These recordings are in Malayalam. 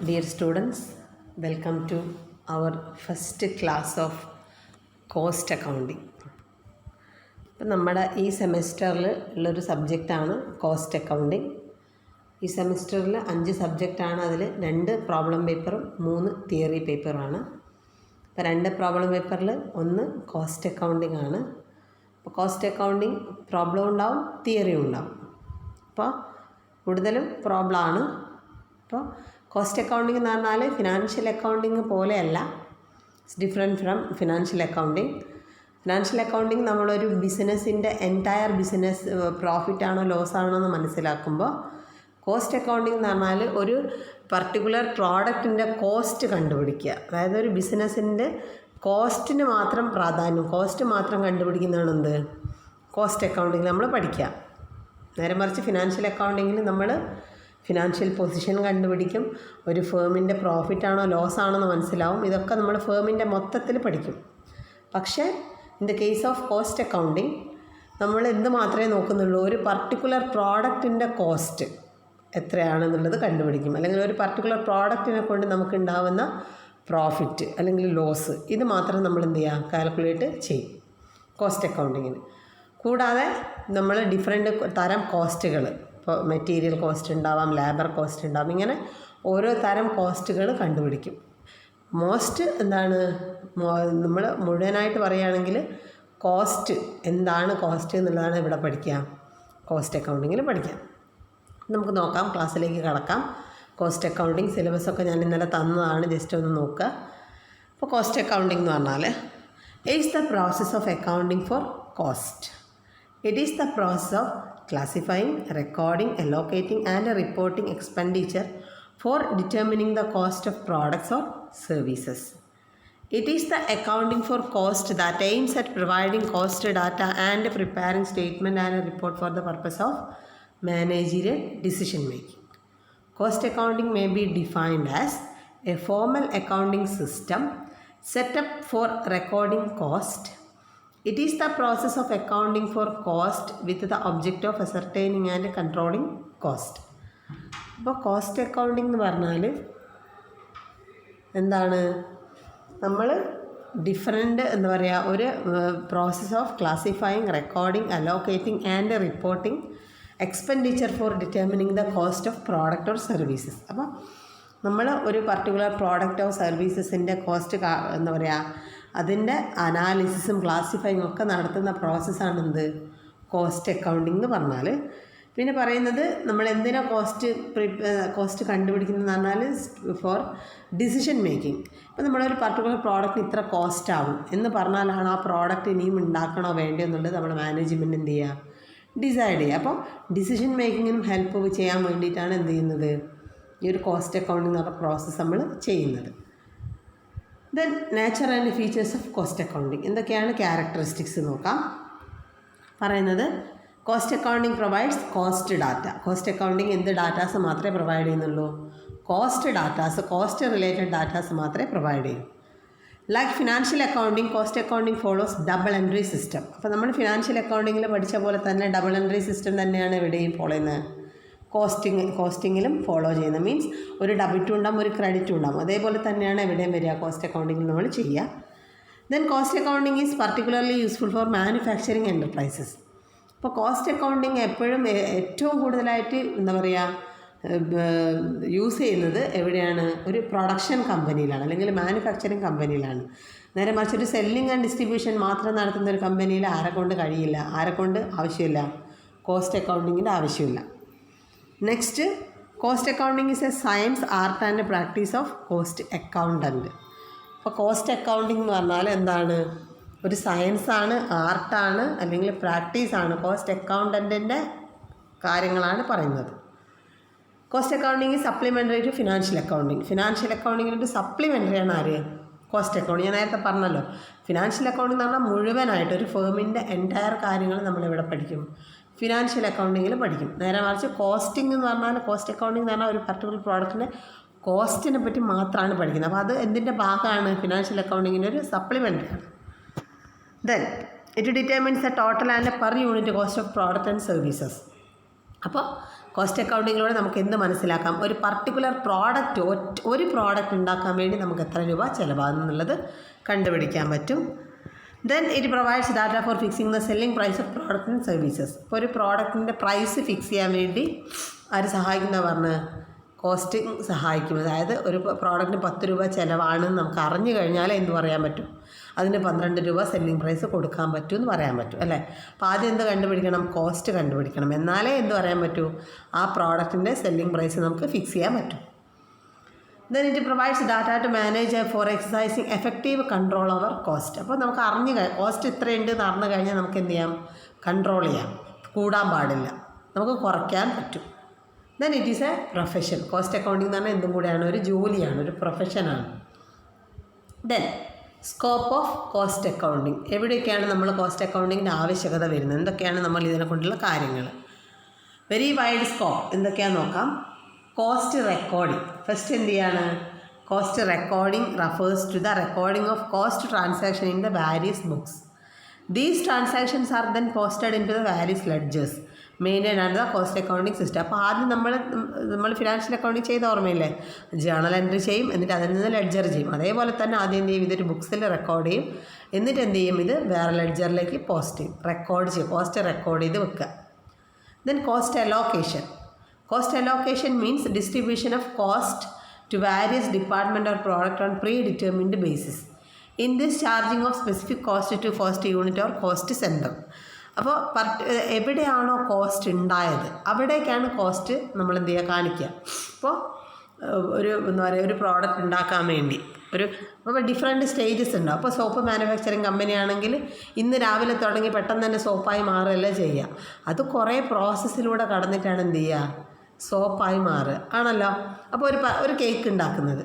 Dear students, welcome to our first class of cost accounting. ഇപ്പം നമ്മുടെ ഈ സെമിസ്റ്ററിൽ ഉള്ളൊരു സബ്ജക്റ്റാണ് കോസ്റ്റ് അക്കൗണ്ടിങ്. ഈ സെമിസ്റ്ററിൽ 5 സബ്ജക്റ്റാണ്. അതിൽ 2 പ്രോബ്ലം പേപ്പറും 3 തിയറി പേപ്പറുമാണ്. അപ്പോൾ 2 പ്രോബ്ലം പേപ്പറിൽ 1 കോസ്റ്റ് അക്കൗണ്ടിങ് ആണ്. അപ്പോൾ കോസ്റ്റ് അക്കൗണ്ടിങ് പ്രോബ്ലം ഉണ്ടാവും, തിയറി ഉണ്ടാവും. അപ്പോൾ കൂടുതലും പ്രോബ്ലമാണ്. അപ്പോൾ കോസ്റ്റ് അക്കൗണ്ടിങ് എന്ന് പറഞ്ഞാൽ ഫിനാൻഷ്യൽ അക്കൗണ്ടിങ് പോലെയല്ല, it's different from financial accounting. Financial accounting നമ്മളൊരു ബിസിനസ്സിൻ്റെ എൻറ്റയർ ബിസിനസ് പ്രോഫിറ്റ് ആണോ ലോസ് ആണോ എന്ന് മനസ്സിലാക്കുമ്പോൾ, കോസ്റ്റ് അക്കൗണ്ടിങ് എന്ന് പറഞ്ഞാൽ ഒരു പർട്ടിക്കുലർ പ്രോഡക്റ്റിൻ്റെ കോസ്റ്റ് കണ്ടുപിടിക്കുക. അതായത് ഒരു ബിസിനസ്സിൻ്റെ കോസ്റ്റിന് മാത്രം പ്രാധാന്യം, കോസ്റ്റ് മാത്രം കണ്ടുപിടിക്കുന്നതാണ് എന്ത് കോസ്റ്റ് അക്കൗണ്ടിങ് നമ്മൾ പഠിക്കുക. നേരെ മറിച്ച് ഫിനാൻഷ്യൽ അക്കൗണ്ടിങ്ങിൽ നമ്മൾ ഫിനാൻഷ്യൽ പൊസിഷൻ കണ്ടുപിടിക്കും, ഒരു ഫേമിൻ്റെ പ്രോഫിറ്റാണോ ലോസ് ആണോ എന്ന് മനസ്സിലാവും. ഇതൊക്കെ നമ്മൾ ഫേമിൻ്റെ മൊത്തത്തിൽ പഠിക്കും. പക്ഷേ in the case of cost accounting നമ്മൾ എന്ത് മാത്രമേ നോക്കുന്നുള്ളൂ, ഒരു പർട്ടിക്കുലർ പ്രോഡക്റ്റിൻ്റെ കോസ്റ്റ് എത്രയാണെന്നുള്ളത് കണ്ടുപിടിക്കും. അല്ലെങ്കിൽ ഒരു പർട്ടിക്കുലർ പ്രോഡക്റ്റിനെ കൊണ്ട് നമുക്കുണ്ടാവുന്ന പ്രോഫിറ്റ് അല്ലെങ്കിൽ ലോസ്, ഇത് മാത്രം നമ്മൾ എന്ത് ചെയ്യുക, കാൽക്കുലേറ്റ് ചെയ്യും കോസ്റ്റ് അക്കൗണ്ടിങ്ങിന്. കൂടാതെ നമ്മൾ ഡിഫറെൻറ്റ് തരം കോസ്റ്റുകൾ, ഇപ്പോൾ മെറ്റീരിയൽ കോസ്റ്റ് ഉണ്ടാവാം, ലേബർ കോസ്റ്റ് ഉണ്ടാവാം, ഇങ്ങനെ ഓരോ തരം കോസ്റ്റുകൾ കണ്ടുപിടിക്കും. മോസ്റ്റ് എന്താണ് നമ്മൾ മുഴുവനായിട്ട് പറയുകയാണെങ്കിൽ കോസ്റ്റ് എന്താണ്, കോസ്റ്റ് എന്നുള്ളതാണ് ഇവിടെ പഠിക്കുക, കോസ്റ്റ് അക്കൗണ്ടിങ്ങിൽ പഠിക്കാം. നമുക്ക് നോക്കാം, ക്ലാസ്സിലേക്ക് കടക്കാം. കോസ്റ്റ് അക്കൗണ്ടിങ് സിലബസൊക്കെ ഞാൻ ഇന്നലെ തന്നതാണ്, ജസ്റ്റ് ഒന്ന് നോക്കുക. അപ്പോൾ കോസ്റ്റ് അക്കൗണ്ടിങ് എന്ന് പറഞ്ഞാൽ is the process of accounting for cost. It is the process of classifying, recording, allocating and reporting expenditure for determining the cost of products or services. It is the accounting for cost that aims at providing cost data and preparing statement and a report for the purpose of managerial decision making. Cost accounting may be defined as a formal accounting system set up for recording cost. It is the process of accounting for cost with the object of ascertaining and controlling cost. അപ്പോൾ കോസ്റ്റ് അക്കൗണ്ടിങ് എന്ന് പറഞ്ഞാൽ എന്താണ്, നമ്മൾ ഡിഫറെൻ്റ് എന്താ പറയുക, ഒരു process of classifying, recording, allocating and reporting expenditure four determining the cost of product or services. അപ്പോൾ നമ്മൾ ഒരു പർട്ടിക്കുലർ പ്രോഡക്റ്റ് ഓർ സർവീസസിൻ്റെ കോസ്റ്റ് എന്താ പറയുക, അതിൻ്റെ അനാലിസിസും ക്ലാസിഫൈങ് ഒക്കെ നടത്തുന്ന പ്രോസസ്സാണ് എന്ത് കോസ്റ്റ് അക്കൗണ്ടിങ് എന്ന് പറഞ്ഞാൽ. പിന്നെ പറയുന്നത് നമ്മൾ എന്തിനാ കോസ്റ്റ് കണ്ടുപിടിക്കുന്നതെന്ന് പറഞ്ഞാൽ ഫോർ ഡിസിഷൻ മേക്കിംഗ്. ഇപ്പോൾ നമ്മളൊരു പർട്ടിക്കുലർ പ്രോഡക്റ്റിന് ഇത്ര കോസ്റ്റ് ആവും എന്ന് പറഞ്ഞാലാണ് ആ പ്രോഡക്റ്റ് ഇനിയും ഉണ്ടാക്കണോ വേണ്ടയോ എന്നുള്ളത് നമ്മൾ മാനേജ്മെൻറ്റ് എന്ത് ചെയ്യുക, ഡിസൈഡ് ചെയ്യുക. അപ്പോൾ ഡിസിഷൻ മേക്കിങ്ങിനും ഹെൽപ്പ് ചെയ്യാൻ വേണ്ടിയിട്ടാണ് എന്ത് ചെയ്യുന്നത്, ഈ ഒരു കോസ്റ്റ് അക്കൗണ്ടിങ് എന്ന് പറഞ്ഞ പ്രോസസ്സ് നമ്മൾ ചെയ്യുന്നത്. Then nature and features of cost accounting. എന്തൊക്കെയാണ് ക്യാരക്ടറിസ്റ്റിക്സ് നോക്കാം. പറയുന്നത് cost accounting provides cost data. Cost accounting എന്ത് ഡാറ്റാസ് മാത്രമേ പ്രൊവൈഡ് ചെയ്യുന്നുള്ളൂ, cost datas, cost related datas മാത്രമേ പ്രൊവൈഡ് ചെയ്യൂ. Like financial accounting, cost accounting follows double entry system. അപ്പോൾ നമ്മൾ ഫിനാൻഷ്യൽ അക്കൗണ്ടിങ്ങിൽ പഠിച്ച പോലെ തന്നെ ഡബിൾ എൻട്രി സിസ്റ്റം തന്നെയാണ് ഇവിടെയും ഫോളോ ചെയ്യുന്നത്, കോസ്റ്റിങ്ങിലും ഫോളോ ചെയ്യുന്നത്. മീൻസ് ഒരു ഡെബിറ്റും ഉണ്ടാകും, ഒരു ക്രെഡിറ്റും ഉണ്ടാകും. അതേപോലെ തന്നെയാണ് എവിടെയും വരിക, കോസ്റ്റ് അക്കൗണ്ടിങ്ങിൽ നമ്മൾ ചെയ്യുക. Then cost accounting is particularly useful for manufacturing enterprises. അപ്പോൾ കോസ്റ്റ് അക്കൗണ്ടിങ് എപ്പോഴും ഏറ്റവും കൂടുതലായിട്ട് എന്താ പറയുക യൂസ് ചെയ്യുന്നത് എവിടെയാണ്, ഒരു പ്രൊഡക്ഷൻ കമ്പനിയിലാണ് അല്ലെങ്കിൽ മാനുഫാക്ചറിങ് കമ്പനിയിലാണ്. നേരെ മറിച്ച് ഒരു സെല്ലിംഗ് ആൻഡ് ഡിസ്ട്രിബ്യൂഷൻ മാത്രം നടത്തുന്ന ഒരു കമ്പനിയിൽ ആരെക്കൊണ്ട് കഴിയില്ല, ആരെക്കൊണ്ട് ആവശ്യമില്ല, കോസ്റ്റ് അക്കൗണ്ടിങ്ങിൻ്റെ ആവശ്യമില്ല. Next, cost accounting is A science, art and practice of cost accountant. അപ്പോൾ കോസ്റ്റ് അക്കൗണ്ടിങ് എന്ന് പറഞ്ഞാൽ എന്താണ്, ഒരു സയൻസാണ്, ആർട്ടാണ് അല്ലെങ്കിൽ പ്രാക്ടീസാണ്. കോസ്റ്റ് അക്കൗണ്ടൻറ്റിൻ്റെ കാര്യങ്ങളാണ് പറയുന്നത്. Cost accounting is supplementary to financial accounting. Financial അക്കൗണ്ടിങ്ങിൻ്റെ സപ്ലിമെൻ്ററിയാണ് ആര്, കോസ്റ്റ് അക്കൗണ്ടിങ്. ഞാൻ നേരത്തെ പറഞ്ഞല്ലോ, ഫിനാൻഷ്യൽ അക്കൗണ്ടിങ് എന്ന് പറഞ്ഞാൽ മുഴുവനായിട്ട് ഒരു ഫേമിൻ്റെ എൻറ്റയർ കാര്യങ്ങൾ നമ്മളിവിടെ പഠിക്കും, ഫിനാൻഷ്യൽ അക്കൗണ്ടിങ്ങിൽ പഠിക്കും. നേരെ മറിച്ച് കോസ്റ്റിംഗ് എന്ന് പറഞ്ഞാൽ, കോസ്റ്റ് അക്കൗണ്ടിങ് എന്ന് പറഞ്ഞാൽ ഒരു പർട്ടിക്കുലർ പ്രോഡക്റ്റിൻ്റെ കോസ്റ്റിനെ പറ്റി മാത്രമാണ് പഠിക്കുന്നത്. അപ്പോൾ അത് എന്തിൻ്റെ ഭാഗമാണ്, ഫിനാൻഷ്യൽ അക്കൗണ്ടിങ്ങിൻ്റെ ഒരു സപ്ലിമെൻ്ററി ആണ്. Then it determines the total and per unit cost of product and services. അപ്പോൾ കോസ്റ്റ് അക്കൗണ്ടിങ്ങിലൂടെ നമുക്ക് എന്ത് മനസ്സിലാക്കാം? ഒരു പർട്ടിക്കുലർ പ്രോഡക്റ്റ്, ഒരു പ്രോഡക്റ്റ് ഉണ്ടാക്കാൻ വേണ്ടി നമുക്ക് എത്ര രൂപ ചിലവാകുന്നുള്ളത് കണ്ടുപിടിക്കാൻ പറ്റും. Then it provides data for fixing the selling price of product and services. ഇപ്പോൾ ഒരു പ്രോഡക്റ്റിൻ്റെ പ്രൈസ് ഫിക്സ് ചെയ്യാൻ വേണ്ടി ആര് സഹായിക്കുന്ന പറഞ്ഞ്? കോസ്റ്റിംഗ് സഹായിക്കും. അതായത് ഒരു പ്രോഡക്റ്റിന് 10 രൂപ ചിലവാണെന്ന് നമുക്ക് അറിഞ്ഞു കഴിഞ്ഞാൽ എന്ത് പറയാൻ പറ്റും? അതിന് 12 രൂപ സെല്ലിംഗ് പ്രൈസ് കൊടുക്കാൻ പറ്റും എന്ന് പറയാൻ പറ്റും അല്ലേ? അപ്പോൾ ആദ്യം എന്ത് കണ്ടുപിടിക്കണം? കോസ്റ്റ് കണ്ടുപിടിക്കണം. എന്നാലേ എന്ത് പറയാൻ പറ്റൂ? ആ പ്രോഡക്റ്റിൻ്റെ സെല്ലിംഗ് പ്രൈസ് നമുക്ക് ഫിക്സ് ചെയ്യാൻ പറ്റും. Then it provides data to manage for exercising effective control over cost. അപ്പോൾ നമുക്ക് കോസ്റ്റ് ഇത്രയുണ്ട് എന്ന് അറിഞ്ഞു കഴിഞ്ഞാൽ നമുക്ക് എന്ത് ചെയ്യാം? കൺട്രോൾ ചെയ്യാം. കൂടാൻ പാടില്ല, നമുക്ക് കുറയ്ക്കാൻ പറ്റും. Then it is a profession. Cost accounting എന്ന് പറഞ്ഞാൽ എന്തും കൂടെയാണ്? ഒരു ജോലിയാണ്, ഒരു പ്രൊഫഷനാണ്. Then scope of cost accounting. എവിടെയൊക്കെയാണ് നമ്മൾ കോസ്റ്റ് അക്കൗണ്ടിങ്ങിൻ്റെ ആവശ്യകത വരുന്നത്? എന്തൊക്കെയാണ് നമ്മൾ ഇതിനെ കൊണ്ടുള്ള കാര്യങ്ങൾ? Very wide scope. എന്തൊക്കെയാണെന്ന് നോക്കാം. Cost recording. ഫസ്റ്റ് എന്ത് ചെയ്യാണ്? Cost recording refers to the recording of cost transaction in the various books. These transactions are then posted into the various ledgers maintained and the cost accounting system. അപ്പോൾ ആദ്യം നമ്മൾ ഫിനാൻഷ്യൽ അക്കൗണ്ടിങ് ചെയ്ത ഓർമ്മയില്ലേ? ജേണൽ എൻട്രി ചെയ്യും, എന്നിട്ട് അതിൽ നിന്ന് ലെഡ്ജർ ചെയ്യും. അതേപോലെ തന്നെ ആദ്യം എന്ത് ചെയ്യും? ഇതൊരു ബുക്സിൽ റെക്കോർഡ് ചെയ്യും, എന്നിട്ട് എന്ത് ചെയ്യും? ഇത് വേറെ ലെഡ്ജറിലേക്ക് പോസ്റ്റ് ചെയ്യും, റെക്കോർഡ് ചെയ്യും, കോസ്റ്റ് റെക്കോർഡ് ചെയ്ത് വെക്കുക. Then cost allocation. Cost allocation means distribution of cost to various department or product on predetermined basis. In this, charging of specific cost to cost unit or cost center. അപ്പോൾ എവിടെയാണോ കോസ്റ്റ് ഉണ്ടായത് അവിടേക്കാണ് കോസ്റ്റ് നമ്മൾ എന്ത് ചെയ്യുക? കാണിക്കുക. ഇപ്പോൾ എന്താ പറയുക, ഒരു പ്രോഡക്റ്റ് ഉണ്ടാക്കാൻ വേണ്ടി അപ്പോൾ ഡിഫറെൻറ്റ് സ്റ്റേജസ് ഉണ്ടാവും. അപ്പോൾ സോപ്പ് മാനുഫാക്ചറിങ് കമ്പനി ആണെങ്കിൽ ഇന്ന് രാവിലെ തുടങ്ങി പെട്ടെന്ന് തന്നെ സോപ്പായി മാറുകയല്ല ചെയ്യുക. അത് കുറേ പ്രോസസ്സിലൂടെ കടന്നിട്ടാണ് എന്ത് ചെയ്യുക? സോപ്പായി മാറുക ആണല്ലോ. അപ്പോൾ ഒരു കേക്ക് ഉണ്ടാക്കുന്നത്,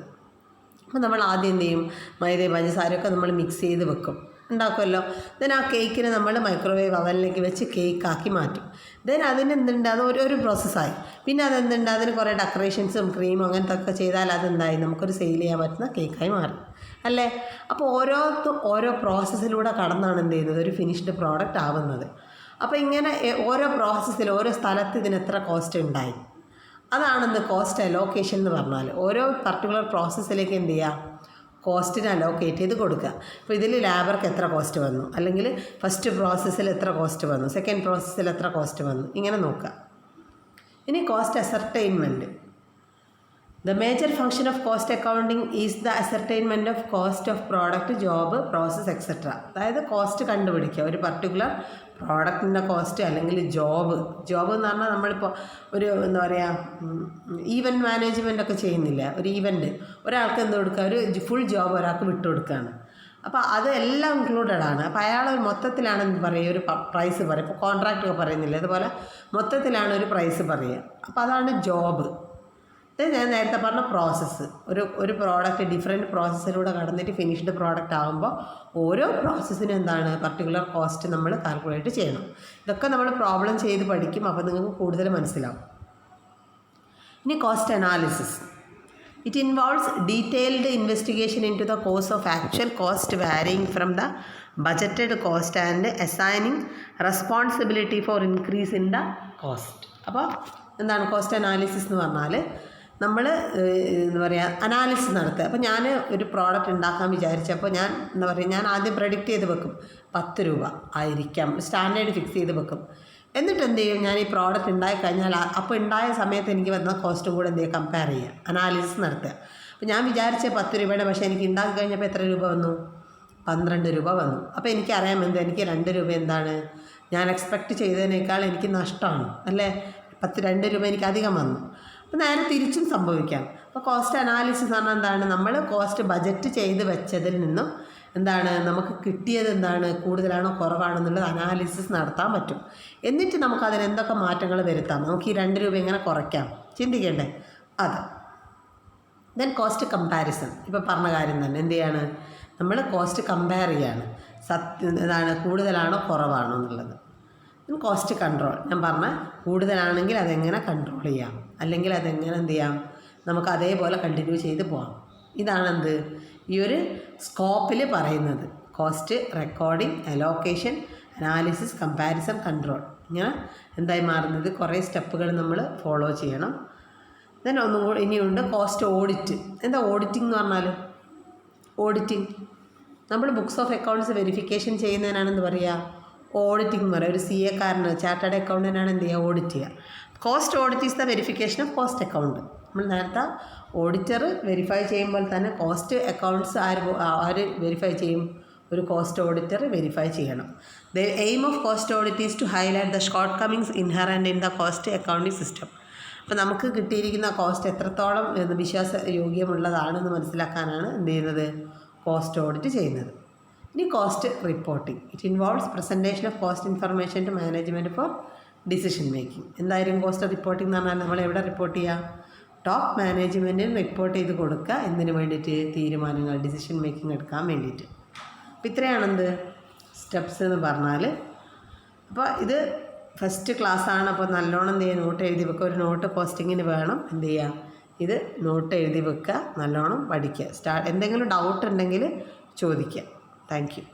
അപ്പോൾ നമ്മൾ ആദ്യം എന്ത് ചെയ്യും? മൈദയും പഞ്ചസാരയൊക്കെ നമ്മൾ മിക്സ് ചെയ്ത് വെക്കും, ഉണ്ടാക്കുമല്ലോ. ദെൻ ആ കേക്കിനെ നമ്മൾ മൈക്രോവേവ് അവനിലേക്ക് വെച്ച് കേക്കാക്കി മാറ്റും. ദെൻ അതിനെന്തുണ്ട്? അത് ഒരു പ്രോസസ്സായി. പിന്നെ അതെന്തുണ്ട്? അതിന് കുറേ ഡെക്കറേഷൻസും ക്രീമും അങ്ങനത്തെ ഒക്കെ ചെയ്താൽ അതെന്തായി? നമുക്കൊരു സെയിൽ ചെയ്യാൻ പറ്റുന്ന കേക്കായി മാറും അല്ലേ? അപ്പോൾ ഓരോ പ്രോസസ്സിലൂടെ കടന്നാണ് എന്ത് ചെയ്യുന്നത്? ഒരു ഫിനിഷ്ഡ് പ്രോഡക്റ്റ് ആവുന്നത്. അപ്പോൾ ഇങ്ങനെ ഓരോ പ്രോസസ്സിൽ ഓരോ സ്ഥലത്ത് ഇതിന് എത്ര കോസ്റ്റ് ഉണ്ടായി, അതാണെന്ന് കോസ്റ്റ് അലോക്കേഷൻ എന്ന് പറഞ്ഞാൽ. ഓരോ പർട്ടിക്കുലർ പ്രോസസ്സിലേക്ക് എന്ത് ചെയ്യുക? കോസ്റ്റിന് അലോക്കേറ്റ് ചെയ്ത് കൊടുക്കുക. അപ്പോൾ ഇതിൽ ലേബർക്ക് എത്ര കോസ്റ്റ് വന്നു, അല്ലെങ്കിൽ ഫസ്റ്റ് പ്രോസസ്സിൽ എത്ര കോസ്റ്റ് വന്നു, സെക്കൻഡ് പ്രോസസ്സിൽ എത്ര കോസ്റ്റ് വന്നു, ഇങ്ങനെ നോക്കുക. ഇനി cost ascertainment. The major function of cost accounting is the ascertainment of cost of product, job, process, etc. അതായത് കോസ്റ്റ് കണ്ടുപിടിക്കുക. ഒരു പർട്ടിക്കുലർ പ്രോഡക്റ്റിൻ്റെ കോസ്റ്റ് അല്ലെങ്കിൽ ജോബ് എന്ന് പറഞ്ഞാൽ നമ്മളിപ്പോൾ ഒരു എന്താ പറയുക, ഈവൻറ്റ് മാനേജ്മെൻ്റ് ഒക്കെ ചെയ്യുന്നില്ല. ഒരു ഈവൻറ്റ് ഒരാൾക്ക് എന്ത് കൊടുക്കുക? ഒരു ഫുൾ ജോബ് ഒരാൾക്ക് വിട്ടുകൊടുക്കുകയാണ്. അപ്പോൾ അതെല്ലാം ഇൻക്ലൂഡഡ് ആണ്. അപ്പോൾ അയാൾ മൊത്തത്തിലാണ് എന്ത് പറയുക? ഒരു പ്രൈസ് പറയുക. ഇപ്പോൾ കോൺട്രാക്റ്റ് ഒക്കെ പറയുന്നില്ല, അതുപോലെ മൊത്തത്തിലാണ് ഒരു പ്രൈസ് പറയുക. അപ്പോൾ അതാണ് ജോബ്. ഞാൻ നേരത്തെ പറഞ്ഞ പ്രോസസ്സ്, ഒരു പ്രോഡക്റ്റ് ഡിഫറെൻറ്റ് പ്രോസസ്സിലൂടെ കടന്നിട്ട് ഫിനിഷ്ഡ് പ്രോഡക്റ്റ് ആകുമ്പോൾ ഓരോ പ്രോസസ്സിനും എന്താണ്? പർട്ടിക്കുലർ കോസ്റ്റ് നമ്മൾ കാൽക്കുലേറ്റ് ചെയ്യണം. ഇതൊക്കെ നമ്മൾ പ്രോബ്ലം ചെയ്ത് പഠിക്കും, അപ്പോൾ നിങ്ങൾക്ക് കൂടുതൽ മനസ്സിലാവും. ഇനി cost analysis. It involves detailed investigation into the cause of actual cost varying from the budgeted cost and assigning responsibility for increase in the cost. അപ്പോൾ എന്താണ് കോസ്റ്റ് അനാലിസിസ് എന്ന് പറഞ്ഞാൽ? നമ്മൾ എന്താ പറയുക, അനാലിസിസ് നടത്തുക. അപ്പോൾ ഞാൻ ഒരു പ്രോഡക്റ്റ് ഉണ്ടാക്കാൻ വിചാരിച്ചപ്പോൾ ഞാൻ ആദ്യം പ്രഡിക്റ്റ് ചെയ്ത് വെക്കും 10 രൂപ ആയിരിക്കാം, സ്റ്റാൻഡേർഡ് ഫിക്സ് ചെയ്ത് വെക്കും. എന്നിട്ട് എന്ത് ചെയ്യും? ഞാൻ ഈ പ്രോഡക്റ്റ് ഉണ്ടായിക്കഴിഞ്ഞാൽ അപ്പോൾ ഉണ്ടായ സമയത്ത് എനിക്ക് വന്ന കോസ്റ്റും കൂടെ എന്ത് ചെയ്യുക? കമ്പയർ ചെയ്യുക, അനാലിസിസ് നടത്തുക. അപ്പോൾ ഞാൻ വിചാരിച്ച 10 രൂപയുടെ, പക്ഷേ എനിക്ക് ഉണ്ടാക്കി കഴിഞ്ഞപ്പോൾ എത്ര രൂപ വന്നു? 12 രൂപ വന്നു. അപ്പോൾ എനിക്കറിയാം എനിക്ക് 2 രൂപ എന്താണ് ഞാൻ എക്സ്പെക്റ്റ് ചെയ്തതിനേക്കാൾ എനിക്ക് നഷ്ടമാണ് അല്ലേ? 2 രൂപ എനിക്ക് അധികം വന്നു. അപ്പോൾ നേരെ തിരിച്ചും സംഭവിക്കാം. അപ്പോൾ കോസ്റ്റ് അനാലിസിസ് എന്ന് പറഞ്ഞാൽ എന്താണ്? നമ്മൾ കോസ്റ്റ് ബജറ്റ് ചെയ്ത് വെച്ചതിൽ നിന്നും എന്താണ് നമുക്ക് കിട്ടിയത്, എന്താണ് കൂടുതലാണോ കുറവാണോ എന്നുള്ളത് അനാലിസിസ് നടത്താൻ പറ്റും. എന്നിട്ട് നമുക്കതിന് എന്തൊക്കെ മാറ്റങ്ങൾ വരുത്താം, നമുക്ക് ഈ 2 രൂപ എങ്ങനെ കുറയ്ക്കാം, ചിന്തിക്കേണ്ടേ അത്. Then cost comparison. ഇപ്പോൾ പറഞ്ഞ കാര്യം തന്നെ എന്ത് ചെയ്യാണ്? നമ്മൾ കോസ്റ്റ് കമ്പയർ ചെയ്യാണ്, എന്താണ് കൂടുതലാണോ കുറവാണോ എന്നുള്ളത്. Cost control. ഞാൻ പറഞ്ഞ കൂടുതലാണെങ്കിൽ അതെങ്ങനെ കൺട്രോൾ ചെയ്യാം, അല്ലെങ്കിൽ അതെങ്ങനെ എന്ത് ചെയ്യാം, നമുക്ക് അതേപോലെ കണ്ടിന്യൂ ചെയ്ത് പോകാം. ഇതാണെന്ത് ഈ ഒരു സ്കോപ്പിൽ പറയുന്നത്. Cost recording, allocation, analysis, comparison, control. ഇങ്ങനെ എന്തായി മാറുന്നത് കുറേ സ്റ്റെപ്പുകൾ നമ്മൾ ഫോളോ ചെയ്യണം. ദെൻ ഒന്നും കൂടി ഇനിയുണ്ട് കോസ്റ്റ് ഓഡിറ്റ്. എന്താ ഓഡിറ്റിംഗ് എന്ന് പറഞ്ഞാൽ? ഓഡിറ്റിംഗ് നമ്മൾ ബുക്സ് ഓഫ് അക്കൗണ്ട്സ് വെരിഫിക്കേഷൻ ചെയ്യുന്നതിനാണെന്ന് പറയുക ഓഡിറ്റിംഗ് എന്ന് പറയുക. ഒരു CA കാരന് ചാർട്ടേഡ് അക്കൗണ്ടൻ്റാണ് എന്ത് ചെയ്യുക? ഓഡിറ്റ് ചെയ്യുക. Cost audit is the verification of cost account. നമ്മൾ നേരത്തെ ഓഡിറ്റർ വെരിഫൈ ചെയ്യുമ്പോൾ തന്നെ കോസ്റ്റ് അക്കൗണ്ട്സ് ആര് വെരിഫൈ ചെയ്യും? ഒരു കോസ്റ്റ് ഓഡിറ്റർ വെരിഫൈ ചെയ്യണം. The aim of cost audit is to highlight the shortcomings inherent in the cost accounting system. അപ്പോൾ നമുക്ക് കിട്ടിയിരിക്കുന്ന കോസ്റ്റ് എത്രത്തോളം വിശ്വാസയോഗ്യമുള്ളതാണെന്ന് മനസ്സിലാക്കാനാണ് എന്ത് ചെയ്യുന്നത്? കോസ്റ്റ് ഓഡിറ്റ് ചെയ്യുന്നത്. ഇനി cost reporting. It involves presentation of cost information to management for decision making. എന്തായാലും കോസ്റ്റ് റിപ്പോർട്ടിംഗ് എന്ന് പറഞ്ഞാൽ നമ്മൾ എവിടെ റിപ്പോർട്ട് ചെയ്യുക? ടോപ്പ് മാനേജ്മെൻറ്റിന് റിപ്പോർട്ട് ചെയ്ത് കൊടുക്കുക. എന്തിനു വേണ്ടിയിട്ട്? തീരുമാനങ്ങൾ, ഡിസിഷൻ മേക്കിംഗ് എടുക്കാൻ വേണ്ടിയിട്ട്. അപ്പോൾ ഇത്രയാണെന്ത് സ്റ്റെപ്സ് എന്ന് പറഞ്ഞാൽ. അപ്പോൾ ഇത് ഫസ്റ്റ് ക്ലാസ്സാണ്. അപ്പോൾ നല്ലോണം എന്ത് ചെയ്യുക? നോട്ട് എഴുതി വെക്കുക. ഒരു നോട്ട് കോസ്റ്റിങ്ങിന് വേണം. എന്ത് ചെയ്യുക? ഇത് നോട്ട് എഴുതി വെക്കുക, നല്ലോണം പഠിക്കുക. എന്തെങ്കിലും ഡൗട്ട് ഉണ്ടെങ്കിൽ ചോദിക്കുക. Thank you.